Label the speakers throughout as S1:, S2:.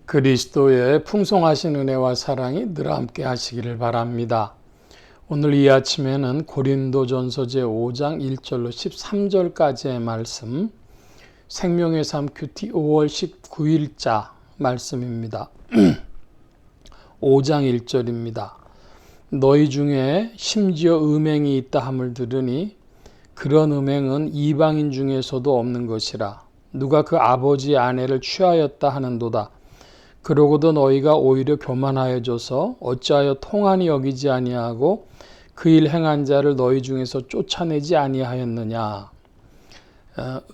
S1: 그리스도의 풍성하신 은혜와 사랑이 늘 함께 하시기를 바랍니다. 오늘 이 아침에는 고린도전서 제5장 1절로 13절까지의 말씀, 생명의 삶 큐티 5월 19일자 말씀입니다. 5장 1절입니다. 너희 중에 심지어 음행이 있다 함을 들으니 그런 음행은 이방인 중에서도 없는 것이라. 누가 그 아버지의 아내를 취하였다 하는도다. 그러고도 너희가 오히려 교만하여져서 어찌하여 통한이 여기지 아니하고 그 일 행한 자를 너희 중에서 쫓아내지 아니하였느냐.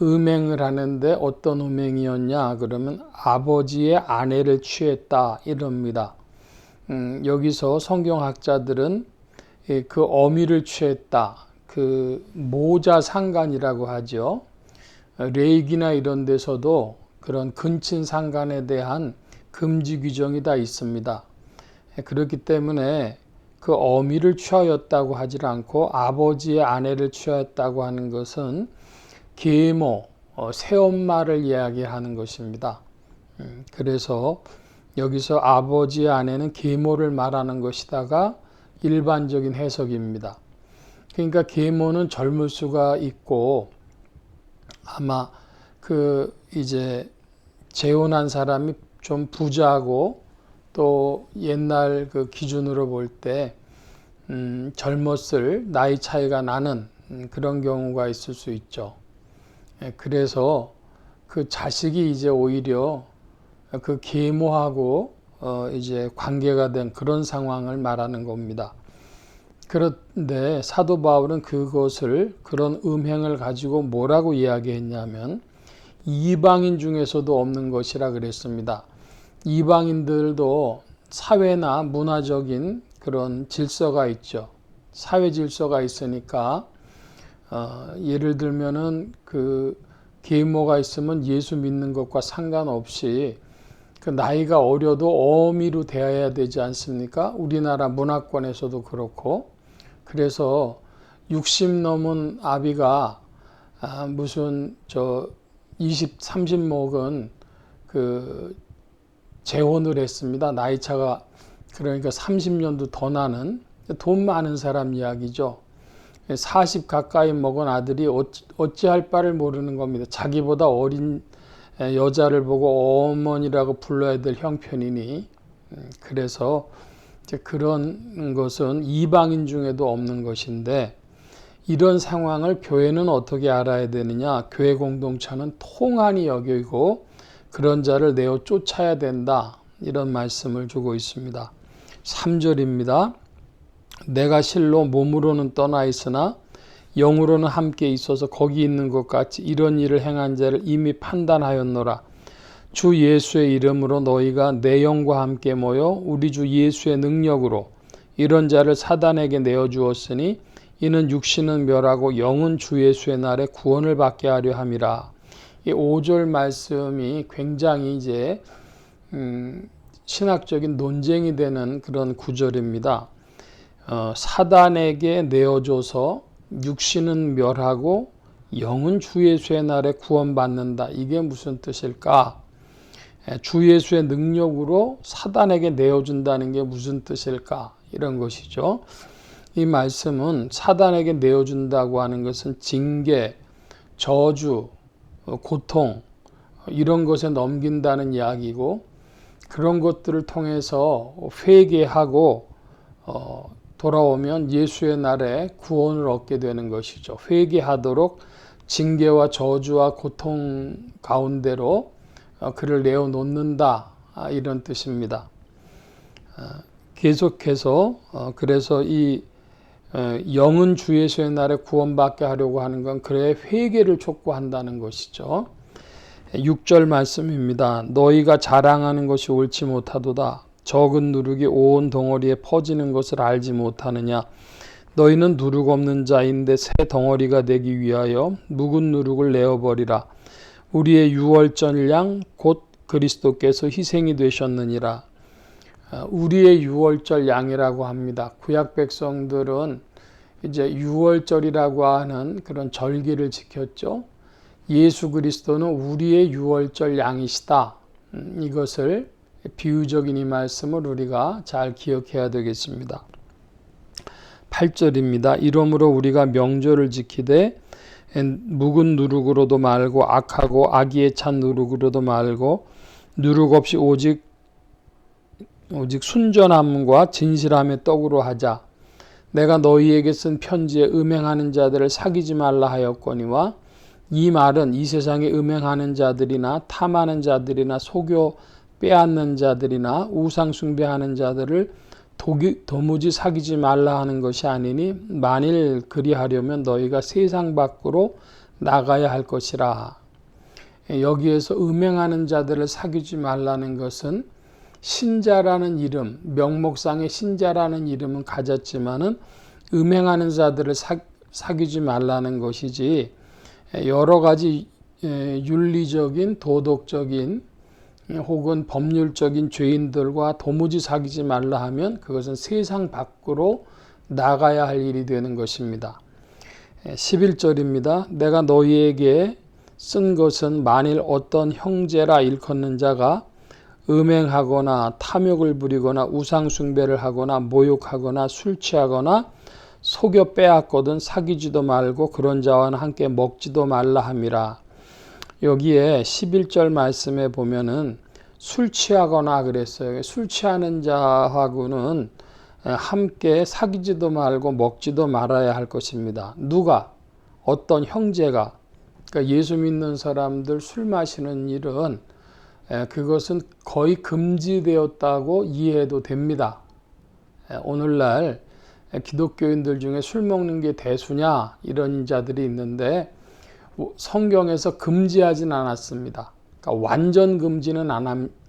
S1: 음행을 하는데 어떤 음행이었냐 그러면 아버지의 아내를 취했다 이럽니다. 여기서 성경학자들은 그 어미를 취했다, 그 모자상간이라고 하죠. 레이기나 이런 데서도 그런 근친상간에 대한 금지 규정이 다 있습니다. 그렇기 때문에 그 어미를 취하였다고 하지 않고 아버지의 아내를 취하였다고 하는 것은 계모, 새엄마를 이야기하는 것입니다. 그래서 여기서 아버지의 아내는 계모를 말하는 것이다가 일반적인 해석입니다. 그러니까 계모는 젊을 수가 있고 아마 이제 재혼한 사람이 좀 부자고 또 옛날 그 기준으로 볼 때 젊었을 나이 차이가 나는 그런 경우가 있을 수 있죠. 그래서 그 자식이 이제 오히려 그 계모하고 이제 관계가 된 그런 상황을 말하는 겁니다. 그런데 사도 바울은 그런 음행을 가지고 뭐라고 이야기했냐면 이방인 중에서도 없는 것이라 그랬습니다. 이방인들도 사회나 문화적인 그런 질서가 있죠. 사회 질서가 있으니까 예를 들면은 그 계모가 있으면 예수 믿는 것과 상관없이 그 나이가 어려도 어미로 대해야 되지 않습니까? 우리나라 문화권에서도 그렇고. 그래서 60 넘은 아비가 무슨 20, 30 먹은 그 재혼을 했습니다. 나이 차가 그러니까 30년도 더 나는 돈 많은 사람 이야기죠. 40 가까이 먹은 아들이 어찌할 바를 모르는 겁니다. 자기보다 어린 여자를 보고 어머니라고 불러야 될 형편이니. 그래서 그런 것은 이방인 중에도 없는 것인데 이런 상황을 교회는 어떻게 알아야 되느냐. 교회 공동체는 통한이 여기고 그런 자를 내어 쫓아야 된다. 이런 말씀을 주고 있습니다. 3절입니다. 내가 실로 몸으로는 떠나 있으나 영으로는 함께 있어서 거기 있는 것 같이 이런 일을 행한 자를 이미 판단하였노라. 주 예수의 이름으로 너희가 내 영과 함께 모여 우리 주 예수의 능력으로 이런 자를 사단에게 내어주었으니 이는 육신은 멸하고 영은 주 예수의 날에 구원을 받게 하려 함이라. 이 5절 말씀이 굉장히 이제 신학적인 논쟁이 되는 그런 구절입니다. 사단에게 내어줘서 육신은 멸하고 영은 주 예수의 날에 구원받는다. 이게 무슨 뜻일까? 주 예수의 능력으로 사단에게 내어준다는 게 무슨 뜻일까? 이런 것이죠. 이 말씀은 사단에게 내어준다고 하는 것은 징계, 저주, 고통 이런 것에 넘긴다는 이야기고 그런 것들을 통해서 회개하고 돌아오면 예수의 날에 구원을 얻게 되는 것이죠. 회개하도록 징계와 저주와 고통 가운데로 그를 내어놓는다 이런 뜻입니다. 계속해서 그래서 이 영은 주 예수의 날에 구원받게 하려고 하는 건 그래 회개를 촉구한다는 것이죠. 6절 말씀입니다. 너희가 자랑하는 것이 옳지 못하도다. 적은 누룩이 온 덩어리에 퍼지는 것을 알지 못하느냐. 너희는 누룩 없는 자인데 새 덩어리가 되기 위하여 묵은 누룩을 내어버리라. 우리의 유월절 양 곧 그리스도께서 희생이 되셨느니라. 우리의 유월절 양이라고 합니다. 구약 백성들은 이제 유월절이라고 하는 그런 절기를 지켰죠. 예수 그리스도는 우리의 유월절 양이시다. 이것을 비유적인 이 말씀을 우리가 잘 기억해야 되겠습니다. 8절입니다. 이러므로 우리가 명절을 지키되 묵은 누룩으로도 말고 악하고 악의에 찬 누룩으로도 말고 누룩 없이 오직 순전함과 진실함의 떡으로 하자. 내가 너희에게 쓴 편지에 음행하는 자들을 사귀지 말라 하였거니와 이 말은 이 세상에 음행하는 자들이나 탐하는 자들이나 속여 빼앗는 자들이나 우상 숭배하는 자들을 도무지 사귀지 말라 하는 것이 아니니 만일 그리하려면 너희가 세상 밖으로 나가야 할 것이라. 여기에서 음행하는 자들을 사귀지 말라는 것은 신자라는 이름, 명목상의 신자라는 이름은 가졌지만은 음행하는 자들을 사귀지 말라는 것이지, 여러 가지 윤리적인, 도덕적인 혹은 법률적인 죄인들과 도무지 사귀지 말라 하면 그것은 세상 밖으로 나가야 할 일이 되는 것입니다. 11절입니다. 내가 너희에게 쓴 것은 만일 어떤 형제라 일컫는 자가 음행하거나 탐욕을 부리거나 우상 숭배를 하거나 모욕하거나 술 취하거나 속여 빼앗거든 사귀지도 말고 그런 자와는 함께 먹지도 말라 함이라. 여기에 11절 말씀에 보면은 술 취하거나 그랬어요. 술 취하는 자하고는 함께 사귀지도 말고 먹지도 말아야 할 것입니다. 누가? 어떤 형제가. 그러니까 예수 믿는 사람들 술 마시는 일은 그것은 거의 금지되었다고 이해해도 됩니다. 오늘날 기독교인들 중에 술 먹는 게 대수냐 이런 자들이 있는데 성경에서 금지하진 않았습니다. 그러니까 완전 금지는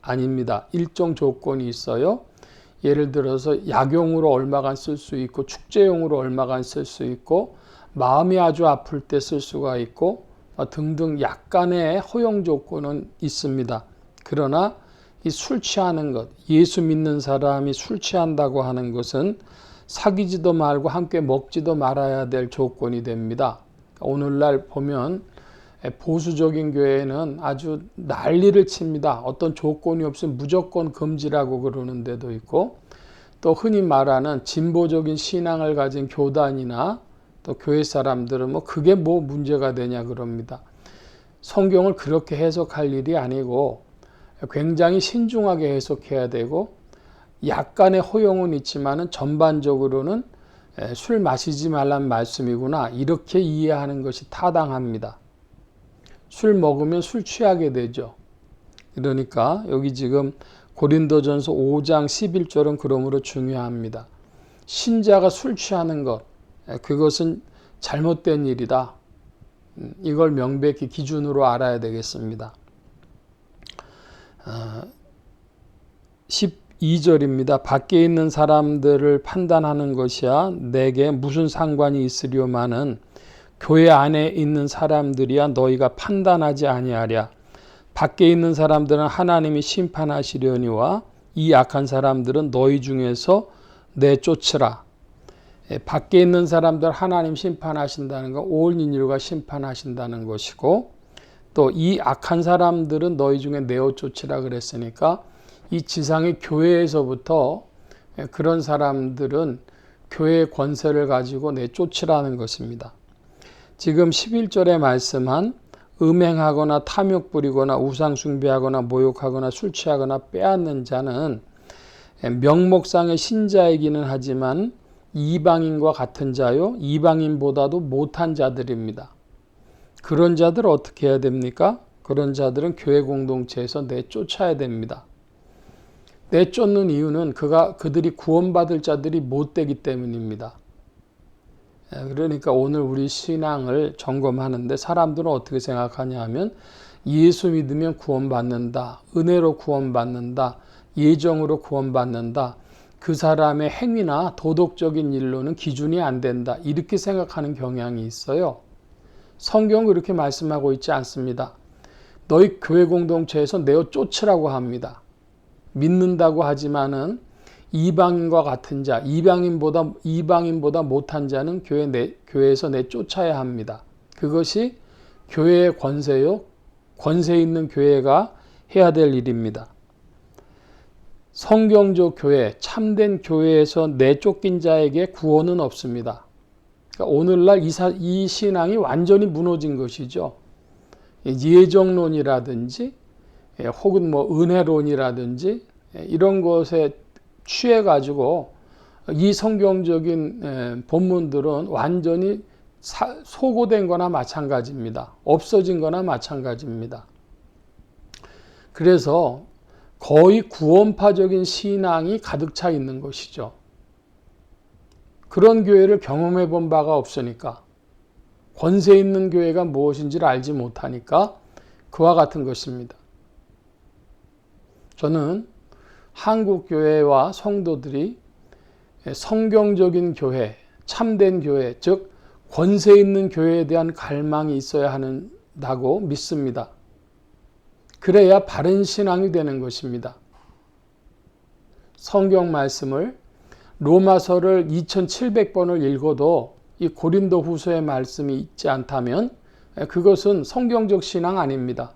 S1: 아닙니다. 일정 조건이 있어요. 예를 들어서 약용으로 얼마간 쓸 수 있고 축제용으로 얼마간 쓸 수 있고 마음이 아주 아플 때 쓸 수가 있고 등등 약간의 허용 조건은 있습니다. 그러나 이 술 취하는 것, 예수 믿는 사람이 술 취한다고 하는 것은 사귀지도 말고 함께 먹지도 말아야 될 조건이 됩니다. 오늘날 보면 보수적인 교회는 아주 난리를 칩니다. 어떤 조건이 없으면 무조건 금지라고 그러는 데도 있고, 또 흔히 말하는 진보적인 신앙을 가진 교단이나 또 교회 사람들은 그게 뭐 문제가 되냐 그럽니다. 성경을 그렇게 해석할 일이 아니고 굉장히 신중하게 해석해야 되고, 약간의 허용은 있지만은 전반적으로는 술 마시지 말란 말씀이구나 이렇게 이해하는 것이 타당합니다. 술 먹으면 술 취하게 되죠. 그러니까 여기 지금 고린도전서 5장 11절은 그러므로 중요합니다. 신자가 술 취하는 것, 그것은 잘못된 일이다. 이걸 명백히 기준으로 알아야 되겠습니다. 12절입니다. 밖에 있는 사람들을 판단하는 것이야 내게 무슨 상관이 있으려마는 교회 안에 있는 사람들이야 너희가 판단하지 아니하랴. 밖에 있는 사람들은 하나님이 심판하시려니와 이 악한 사람들은 너희 중에서 내쫓으라. 밖에 있는 사람들 하나님 심판하신다는 건 온 인류가 심판하신다는 것이고, 또 이 악한 사람들은 너희 중에 내어쫓으라 그랬으니까 이 지상의 교회에서부터 그런 사람들은 교회의 권세를 가지고 내쫓으라는 것입니다. 지금 11절에 말씀한 음행하거나 탐욕 부리거나 우상 숭배하거나 모욕하거나 술 취하거나 빼앗는 자는 명목상의 신자이기는 하지만 이방인과 같은 자요, 이방인보다도 못한 자들입니다. 그런 자들 어떻게 해야 됩니까? 그런 자들은 교회 공동체에서 내쫓아야 됩니다. 내쫓는 이유는 그들이 구원받을 자들이 못 되기 때문입니다. 그러니까 오늘 우리 신앙을 점검하는데 사람들은 어떻게 생각하냐 하면 예수 믿으면 구원받는다, 은혜로 구원받는다, 예정으로 구원받는다, 그 사람의 행위나 도덕적인 일로는 기준이 안 된다, 이렇게 생각하는 경향이 있어요. 성경은 그렇게 말씀하고 있지 않습니다. 너희 교회 공동체에서 내어 쫓으라고 합니다. 믿는다고 하지만은 이방인과 같은 자, 이방인보다 못한 자는 교회에서 내쫓아야 합니다. 그것이 교회의 권세요. 권세 있는 교회가 해야 될 일입니다. 성경적 교회, 참된 교회에서 내쫓긴 자에게 구원은 없습니다. 그러니까 오늘날 이 신앙이 완전히 무너진 것이죠. 예정론이라든지 혹은 은혜론이라든지 이런 것에 취해 가지고 이 성경적인 본문들은 완전히 소고된 거나 마찬가지입니다. 없어진 거나 마찬가지입니다. 그래서 거의 구원파적인 신앙이 가득 차 있는 것이죠. 그런 교회를 경험해 본 바가 없으니까, 권세 있는 교회가 무엇인지를 알지 못하니까 그와 같은 것입니다. 저는 한국 교회와 성도들이 성경적인 교회, 참된 교회, 즉 권세 있는 교회에 대한 갈망이 있어야 한다고 믿습니다. 그래야 바른 신앙이 되는 것입니다. 성경 말씀을 로마서를 2700번을 읽어도 이 고린도 후서의 말씀이 있지 않다면 그것은 성경적 신앙 아닙니다.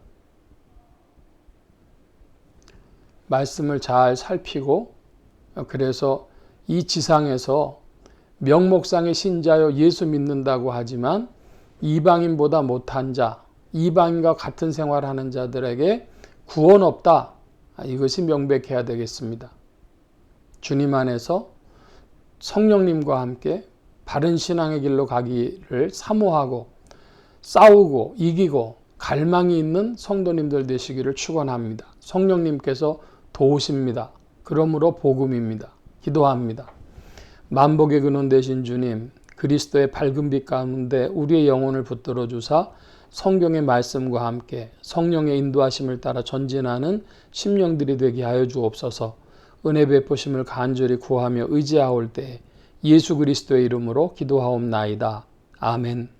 S1: 말씀을 잘 살피고, 그래서 이 지상에서 명목상의 신자여 예수 믿는다고 하지만 이방인보다 못한 자, 이방인과 같은 생활하는 자들에게 구원 없다. 이것이 명백해야 되겠습니다. 주님 안에서 성령님과 함께 바른 신앙의 길로 가기를 사모하고 싸우고 이기고 갈망이 있는 성도님들 되시기를 축원합니다. 성령님께서 도우십니다. 그러므로 복음입니다. 기도합니다. 만복의 근원 되신 주님, 그리스도의 밝은 빛 가운데 우리의 영혼을 붙들어 주사 성경의 말씀과 함께 성령의 인도하심을 따라 전진하는 심령들이 되게 하여 주옵소서. 은혜 베푸심을 간절히 구하며 의지하올 때 예수 그리스도의 이름으로 기도하옵나이다. 아멘.